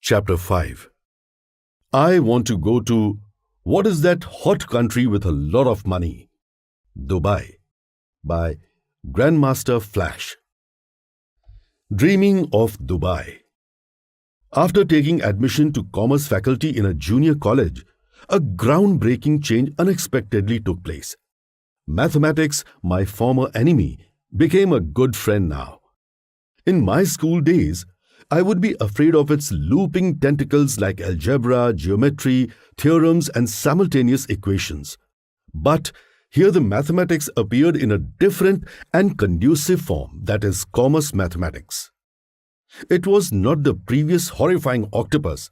Chapter 5. I want to go to what is that hot country with a lot of money? Dubai, by Grandmaster Flash. Dreaming of Dubai. After taking admission to commerce faculty in a junior college, a groundbreaking change unexpectedly took place. Mathematics, my former enemy, became a good friend now. In my school days, I would be afraid of its looping tentacles like algebra, geometry, theorems, and simultaneous equations. But here the mathematics appeared in a different and conducive form, that is, commerce mathematics. It was not the previous horrifying octopus,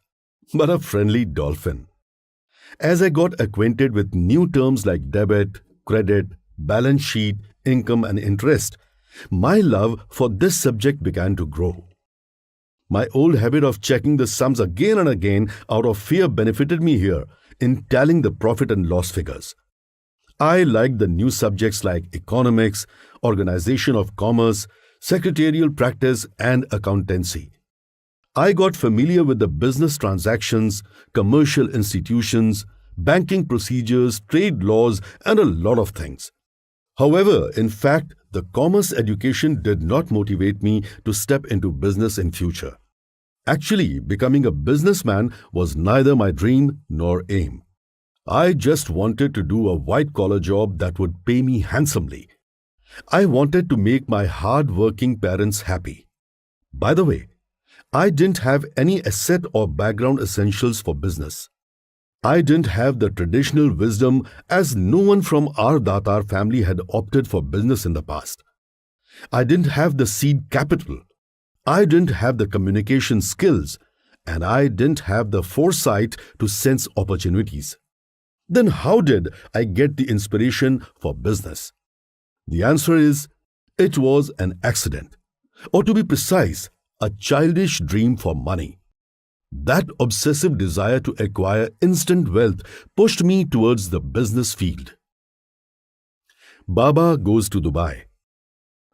but a friendly dolphin. As I got acquainted with new terms like debit, credit, balance sheet, income, and interest, my love for this subject began to grow. My old habit of checking the sums again and again out of fear benefited me here in tallying the profit and loss figures. I liked the new subjects like economics, organization of commerce, secretarial practice, and accountancy. I got familiar with the business transactions, commercial institutions, banking procedures, trade laws, and a lot of things. However, in fact, the commerce education did not motivate me to step into business in future. Actually, becoming a businessman was neither my dream nor aim. I just wanted to do a white-collar job that would pay me handsomely. I wanted to make my hard-working parents happy. By the way, I didn't have any asset or background essentials for business. I didn't have the traditional wisdom as no one from our Datar family had opted for business in the past. I didn't have the seed capital. I didn't have the communication skills, and I didn't have the foresight to sense opportunities. Then how did I get the inspiration for business? The answer is, it was an accident, or to be precise, a childish dream for money. That obsessive desire to acquire instant wealth pushed me towards the business field. Baba goes to Dubai.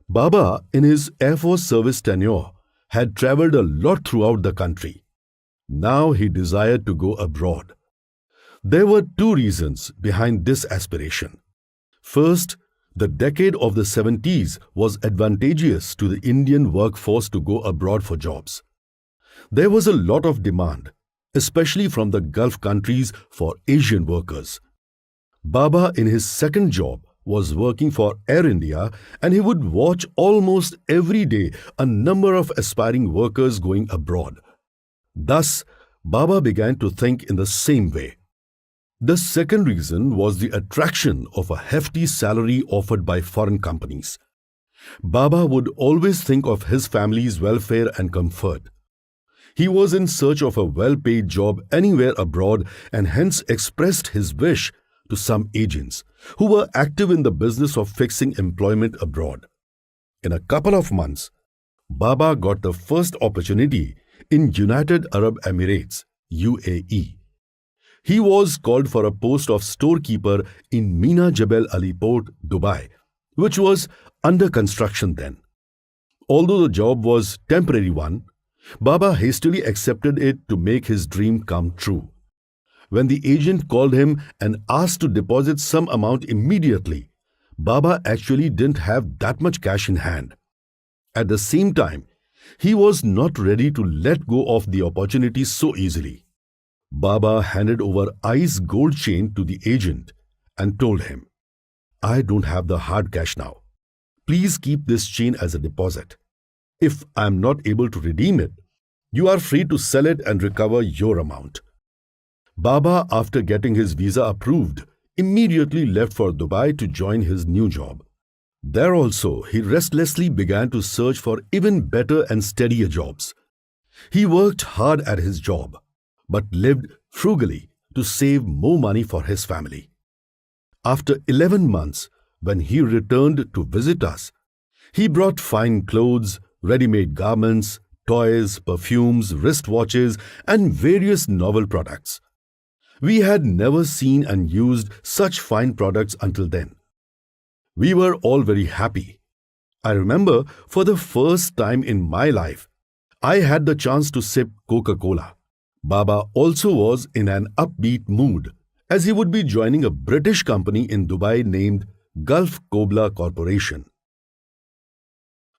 Baba, in his Air Force service tenure, had travelled a lot throughout the country. Now he desired to go abroad. There were two reasons behind this aspiration. First, the decade of the 70s was advantageous to the Indian workforce to go abroad for jobs. There was a lot of demand, especially from the Gulf countries, for Asian workers. Baba, in his second job, was working for Air India, and he would watch almost every day a number of aspiring workers going abroad. Thus, Baba began to think in the same way. The second reason was the attraction of a hefty salary offered by foreign companies. Baba would always think of his family's welfare and comfort. He was in search of a well-paid job anywhere abroad and hence expressed his wish to some agents who were active in the business of fixing employment abroad. In a couple of months, Baba got the first opportunity in United Arab Emirates, UAE. He was called for a post of storekeeper in Mina Jebel Ali Port, Dubai, which was under construction then. Although the job was a temporary one, Baba hastily accepted it to make his dream come true. When the agent called him and asked to deposit some amount immediately, Baba actually didn't have that much cash in hand. At the same time, he was not ready to let go of the opportunity so easily. Baba handed over Ice gold chain to the agent and told him, "I don't have the hard cash now. Please keep this chain as a deposit. If I am not able to redeem it, you are free to sell it and recover your amount." Baba, after getting his visa approved, immediately left for Dubai to join his new job. There also, he restlessly began to search for even better and steadier jobs. He worked hard at his job, but lived frugally to save more money for his family. After 11 months, when he returned to visit us, he brought fine clothes, ready-made garments, toys, perfumes, wristwatches, and various novel products. We had never seen and used such fine products until then. We were all very happy. I remember for the first time in my life, I had the chance to sip Coca-Cola. Baba also was in an upbeat mood as he would be joining a British company in Dubai named Gulf Cobra Corporation.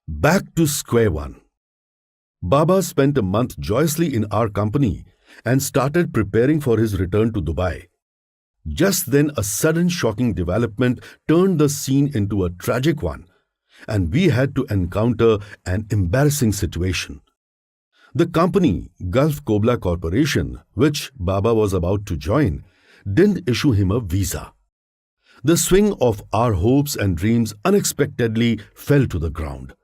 Back to square one. Baba spent a month joyously in our company and started preparing for his return to Dubai. Just then, a sudden shocking development turned the scene into a tragic one, and we had to encounter an embarrassing situation. The company, Gulf Cobra Corporation, which Baba was about to join, didn't issue him a visa. The swing of our hopes and dreams unexpectedly fell to the ground.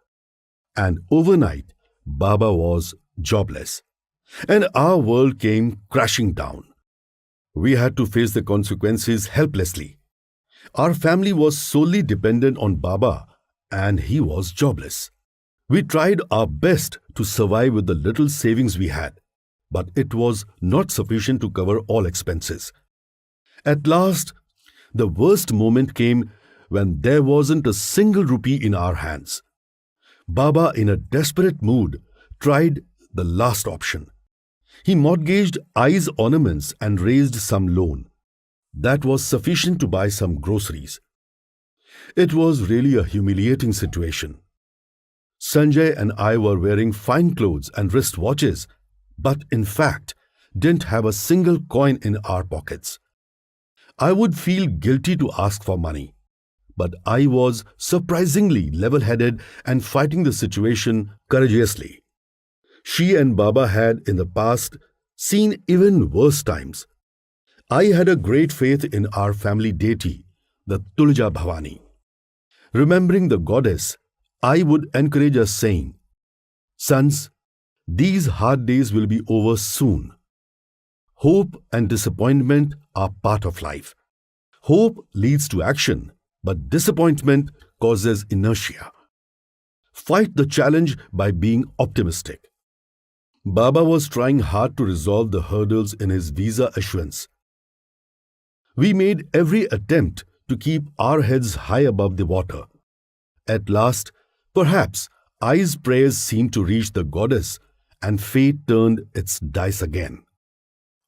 And overnight, Baba was jobless, and our world came crashing down. We had to face the consequences helplessly. Our family was solely dependent on Baba, and he was jobless. We tried our best to survive with the little savings we had, but it was not sufficient to cover all expenses. At last, the worst moment came when there wasn't a single rupee in our hands. Baba, in a desperate mood, tried the last option. He mortgaged eyes ornaments and raised some loan. That was sufficient to buy some groceries. It was really a humiliating situation. Sanjay and I were wearing fine clothes and wristwatches, but in fact didn't have a single coin in our pockets. I would feel guilty to ask for money, but I was surprisingly level-headed and fighting the situation courageously. She and Baba had, in the past, seen even worse times. I had a great faith in our family deity, the Tulja Bhavani. Remembering the goddess, I would encourage us saying, "Sons, these hard days will be over soon. Hope and disappointment are part of life. Hope leads to action, but disappointment causes inertia. Fight the challenge by being optimistic." Baba was trying hard to resolve the hurdles in his visa issuance. We made every attempt to keep our heads high above the water. At last, perhaps Ai's prayers seemed to reach the goddess, and fate turned its dice again.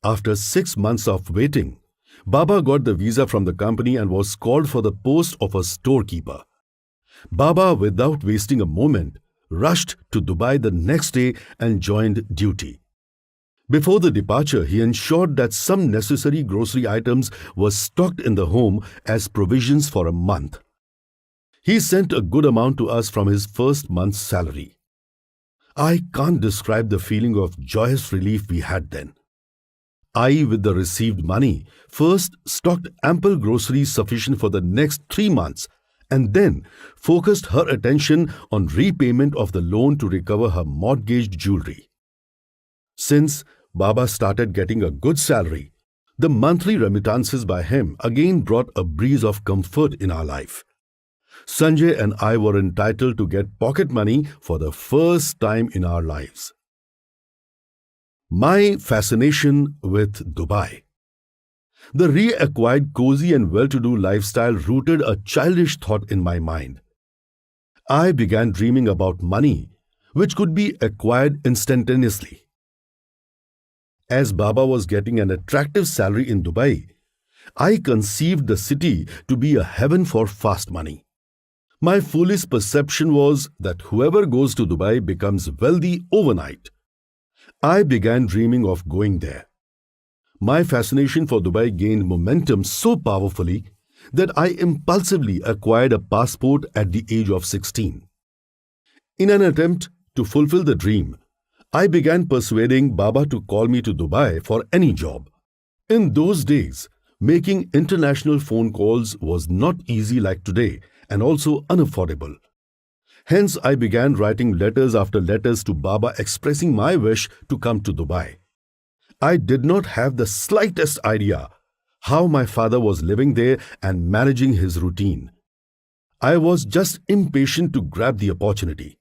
After 6 months of waiting, Baba got the visa from the company and was called for the post of a storekeeper. Baba, without wasting a moment, rushed to Dubai the next day and joined duty. Before the departure, he ensured that some necessary grocery items were stocked in the home as provisions for a month. He sent a good amount to us from his first month's salary. I can't describe the feeling of joyous relief we had then. I, with the received money, first stocked ample groceries sufficient for the next 3 months and then focused her attention on repayment of the loan to recover her mortgaged jewelry. Since Baba started getting a good salary, the monthly remittances by him again brought a breeze of comfort in our life. Sanjay and I were entitled to get pocket money for the first time in our lives. My fascination with Dubai. The reacquired cozy and well-to-do lifestyle rooted a childish thought in my mind. I began dreaming about money, which could be acquired instantaneously. As Baba was getting an attractive salary in Dubai, I conceived the city to be a heaven for fast money. My foolish perception was that whoever goes to Dubai becomes wealthy overnight. I began dreaming of going there. My fascination for Dubai gained momentum so powerfully that I impulsively acquired a passport at the age of 16. In an attempt to fulfill the dream, I began persuading Baba to call me to Dubai for any job. In those days, making international phone calls was not easy like today and also unaffordable. Hence, I began writing letters after letters to Baba expressing my wish to come to Dubai. I did not have the slightest idea how my father was living there and managing his routine. I was just impatient to grab the opportunity.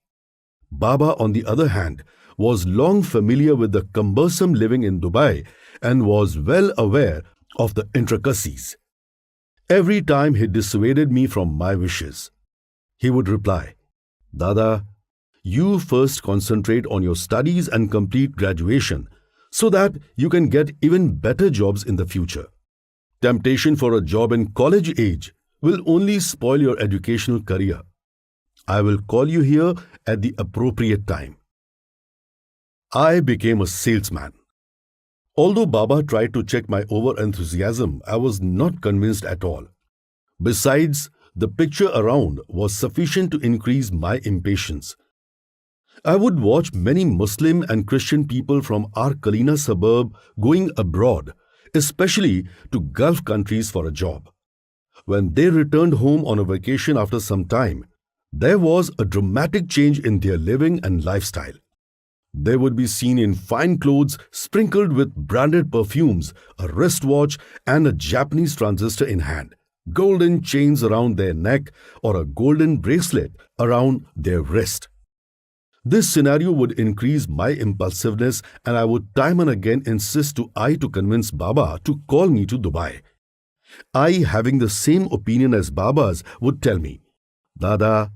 Baba, on the other hand, was long familiar with the cumbersome living in Dubai and was well aware of the intricacies. Every time he dissuaded me from my wishes, he would reply, "Dada, you first concentrate on your studies and complete graduation so that you can get even better jobs in the future. Temptation for a job in college age will only spoil your educational career. I will call you here at the appropriate time. I became a salesman. Although Baba tried to check my over-enthusiasm, I was not convinced at all. Besides, the picture around was sufficient to increase my impatience. I would watch many Muslim and Christian people from our Kalina suburb going abroad, especially to Gulf countries for a job. When they returned home on a vacation after some time, there was a dramatic change in their living and lifestyle. They would be seen in fine clothes sprinkled with branded perfumes, a wristwatch, and a Japanese transistor in hand, golden chains around their neck, or a golden bracelet around their wrist. This scenario would increase my impulsiveness, and I would time and again insist to convince Baba to call me to Dubai. I, having the same opinion as Baba's, would tell me, "Dada,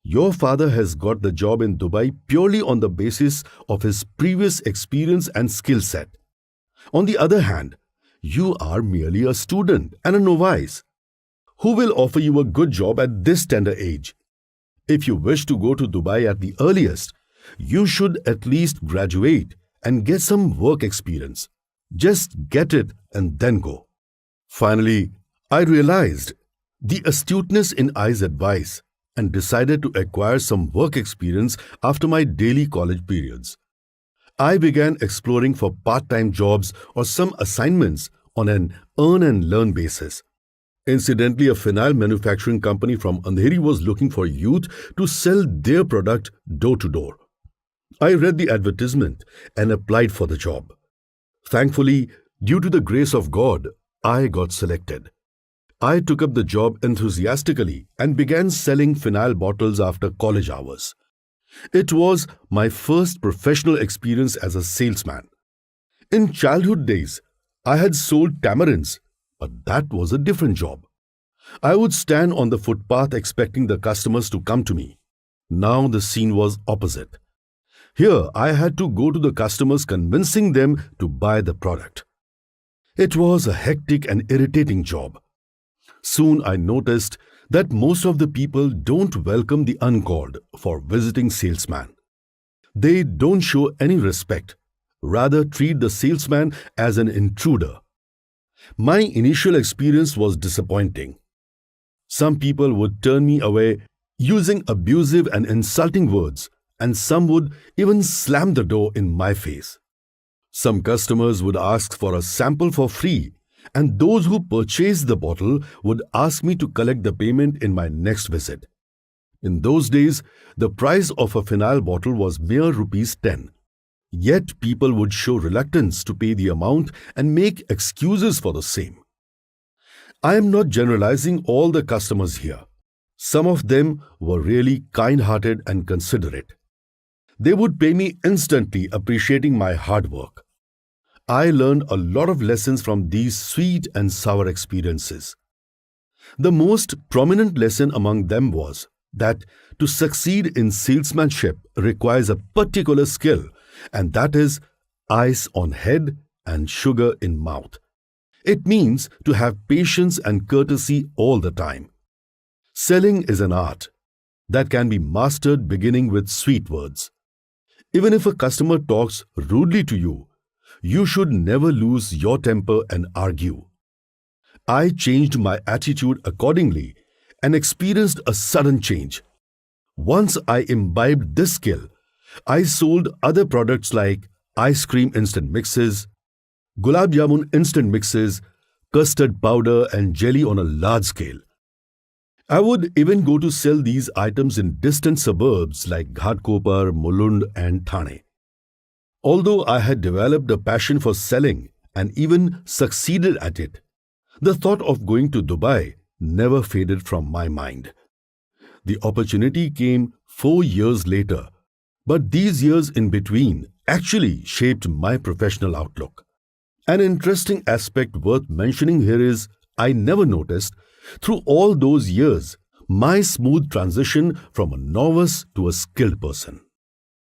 your father has got the job in Dubai purely on the basis of his previous experience and skill set. On the other hand, you are merely a student and a novice. Who will offer you a good job at this tender age? If you wish to go to Dubai at the earliest, you should at least graduate and get some work experience. Just get it and then go." Finally, I realized the astuteness in I's advice and decided to acquire some work experience after my daily college periods. I began exploring for part-time jobs or some assignments on an earn and learn basis. Incidentally, a phenol manufacturing company from Andheri was looking for youth to sell their product door to door. I read the advertisement and applied for the job. Thankfully, due to the grace of God, I got selected. I took up the job enthusiastically and began selling phenol bottles after college hours. It was my first professional experience as a salesman. In childhood days, I had sold tamarinds, but that was a different job. I would stand on the footpath expecting the customers to come to me. Now the scene was opposite. Here I had to go to the customers convincing them to buy the product. It was a hectic and irritating job. Soon I noticed that most of the people don't welcome the uncalled for visiting salesman. They don't show any respect, rather treat the salesman as an intruder. My initial experience was disappointing. Some people would turn me away using abusive and insulting words, and some would even slam the door in my face. Some customers would ask for a sample for free, and those who purchased the bottle would ask me to collect the payment in my next visit. In those days, the price of a phenol bottle was mere ₹10. Yet people would show reluctance to pay the amount and make excuses for the same. I am not generalizing all the customers here. Some of them were really kind-hearted and considerate. They would pay me instantly, appreciating my hard work. I learned a lot of lessons from these sweet and sour experiences. The most prominent lesson among them was that to succeed in salesmanship requires a particular skill, and that is ice on head and sugar in mouth. It means to have patience and courtesy all the time. Selling is an art that can be mastered beginning with sweet words. Even if a customer talks rudely to you, you should never lose your temper and argue. I changed my attitude accordingly and experienced a sudden change. Once I imbibed this skill, I sold other products like ice cream instant mixes, gulab jamun instant mixes, custard powder and jelly on a large scale. I would even go to sell these items in distant suburbs like Ghatkopar, Mulund and Thane. Although I had developed a passion for selling and even succeeded at it, the thought of going to Dubai never faded from my mind. The opportunity came 4 years later, but these years in between actually shaped my professional outlook. An interesting aspect worth mentioning here is I never noticed, through all those years, my smooth transition from a novice to a skilled person.